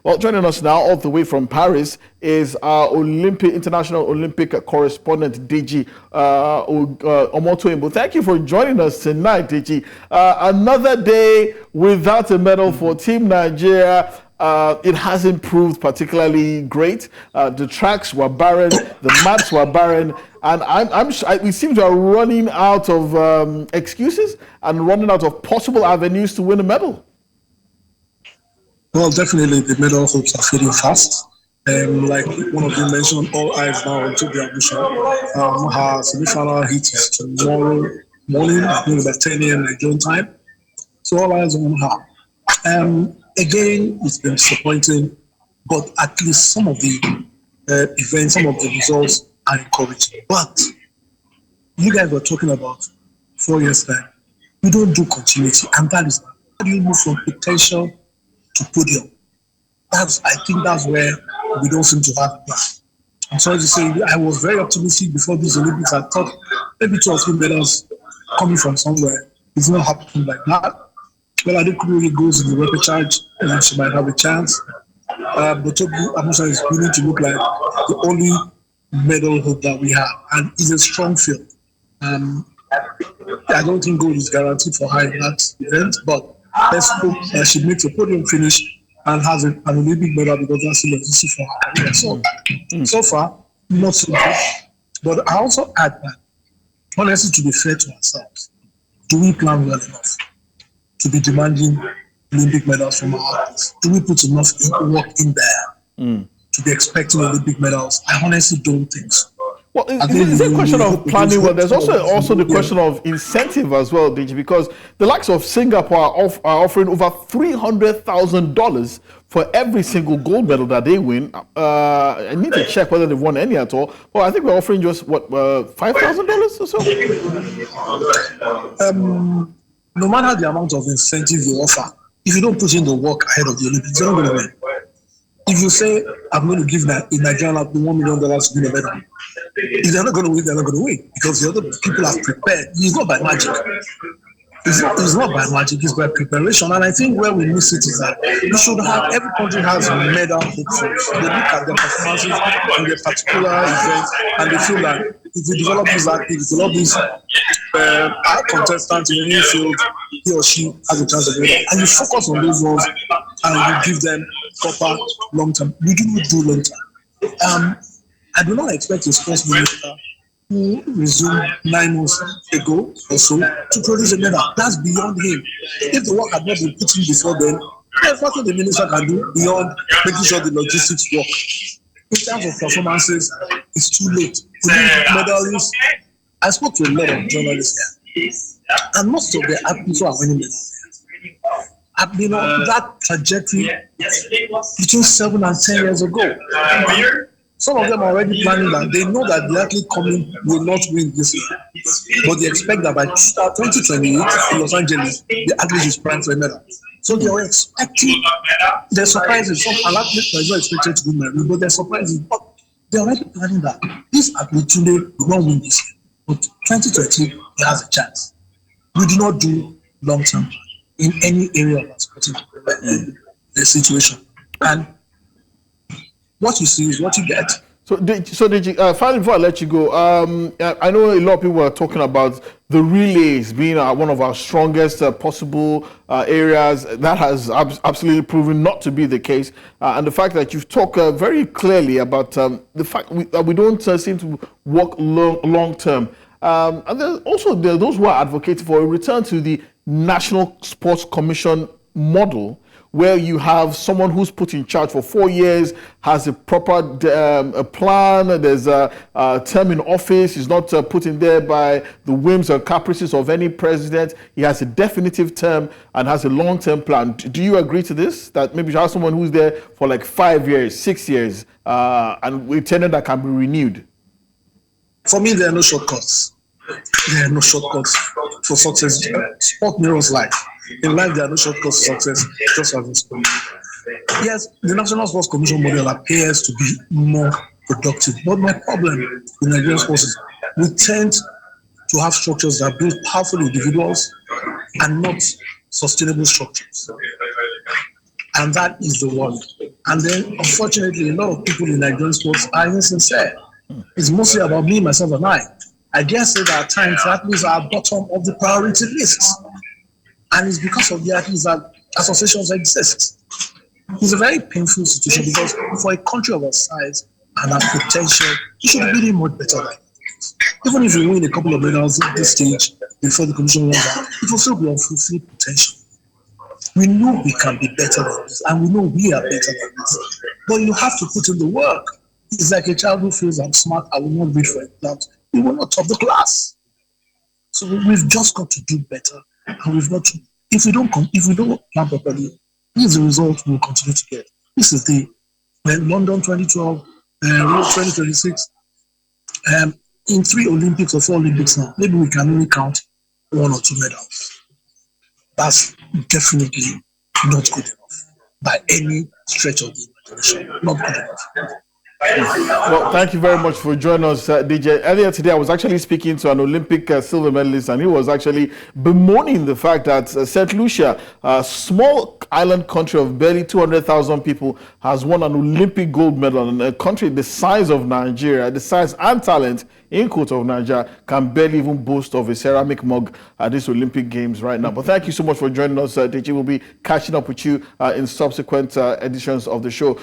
Well, joining us now all the way from Paris is our International Olympic correspondent, DG Omotoyinbo. Thank you for joining us tonight, DG. Another day without a medal for Team Nigeria. It hasn't proved particularly great. The tracks were barren, the mats were barren, and we seem to are running out of excuses and running out of possible avenues to win a medal. Well, definitely the medal hopes are fading fast. Like one of you mentioned, all eyes now on the mission. Her semi-final heat is tomorrow morning, I think about 10 a.m. Nigerian time. So all eyes on her. Again, it's been disappointing, but at least some of the events, some of the results are encouraging. But you guys were talking about 4 years time. We don't do continuity, and that is how do you move from potential to podium? I think that's where we don't seem to have a plan. I'm sorry to say, I was very optimistic before these Olympics. I thought maybe 2 or 3 medals coming from somewhere. It's not happening like that. Well, I think Kuru goes in the repechage and she might have a chance. But Amusa is beginning to look like the only medal hope that we have, and it's a strong field. I don't think gold is guaranteed for her in that event, but let's hope that she makes a podium finish and has an Olympic medal, because that's a legacy for her career. So far, not so good. But I also add that, honestly, to be fair to ourselves, do we plan well enough to be demanding Olympic medals from our athletes? Do we put enough work in there to be expecting Olympic medals? I honestly don't think so. Well, it's a question of planning well. There's also the question of incentive as well, DG, because the likes of Singapore are offering over $300,000 for every single gold medal that they win. I need to check whether they've won any at all. Well, I think we're offering just, $5,000 or so? No matter the amount of incentive you offer, if you don't put in the work ahead of the Olympics, you're not going to win. If you say, I'm going to give a Nigerian $1 million to win a medal, if they're not going to win, they're not going to win, because the other people have prepared. It's not by magic. It's not by magic, it's by preparation. And I think where we miss it is that we should have, every country has medal hopefuls. They look at their performances in their particular events, and they feel that if we develop these athletes, develop these contestants in any field, he or she has a chance of winning. And you focus on those ones and you give them proper long term. We do not do long term. I do not expect a sports minister who resumed 9 months ago or so to produce a medal. That's beyond him. If the work had not been put in before then, there's nothing the minister can do beyond making sure the logistics work. In terms of performances, it's too late. Medalists, I spoke to a lot of journalists here, and most of the athletes who are winning medals have been on that trajectory between 7 and 10 years ago. Some of them are already planning that. They know that the athlete coming will not win this year, but they expect that by 2028 in Los Angeles, the athlete is primed for a medal. So they are expecting, they're surprises. Some athletes are not expected to win medal, but they're surprises. But they're already planning that this athlete today will not win this year, but 2020 he has a chance. We do not do long term in any area of our sporting situation, and what you see is what you get. So finally, before I let you go, I know a lot of people are talking about the relays being one of our strongest possible areas. That has absolutely proven not to be the case. And the fact that you've talked very clearly about the fact that we don't seem to work long term. And there's also those who are advocating for a return to the National Sports Commission model, where you have someone who's put in charge for 4 years, has a proper a plan, there's a term in office, he's not put in there by the whims or caprices of any president. He has a definitive term and has a long-term plan. Do you agree to this? That maybe you have someone who's there for like 5 years, 6 years, and with tenure that can be renewed? For me, there are no shortcuts. There are no shortcuts for success. Sport mirrors life. In life, there are no shortcuts to success, just as in sport. Yes, the National Sports Commission model appears to be more productive. But my problem with Nigerian sports is we tend to have structures that build powerful individuals and not sustainable structures. And that is the worry. And then, unfortunately, a lot of people in Nigerian sports are insincere. It's mostly about me, myself, and I. I dare say that at times athletes are bottom of the priority lists. And it's because of the athletes that associations exist. It's a very painful situation because for a country of our size and our potential, you should be doing much better than that. Even if we win a couple of medals at this stage before the commission runs out, it will still be unfulfilled potential. We know we can be better than this, and we know we are better than this. But you have to put in the work. It's like a child who feels I'm smart, I will not read for exams. We will not top the class. So we've just got to do better, and we've got to. If we don't plan properly, this is the result we'll continue to get. This is the London 2012, Rio 2026. In 3 Olympics or 4 Olympics now, maybe we can only count 1 or 2 medals. That's definitely not good enough by any stretch of the imagination. Not good enough. Well, thank you very much for joining us, DJ. Earlier today, I was actually speaking to an Olympic silver medalist, and he was actually bemoaning the fact that St. Lucia, a small island country of barely 200,000 people, has won an Olympic gold medal. And a country the size of Nigeria, the size and talent in quote of Nigeria, can barely even boast of a ceramic mug at these Olympic Games right now. But thank you so much for joining us, DJ. We'll be catching up with you in subsequent editions of the show.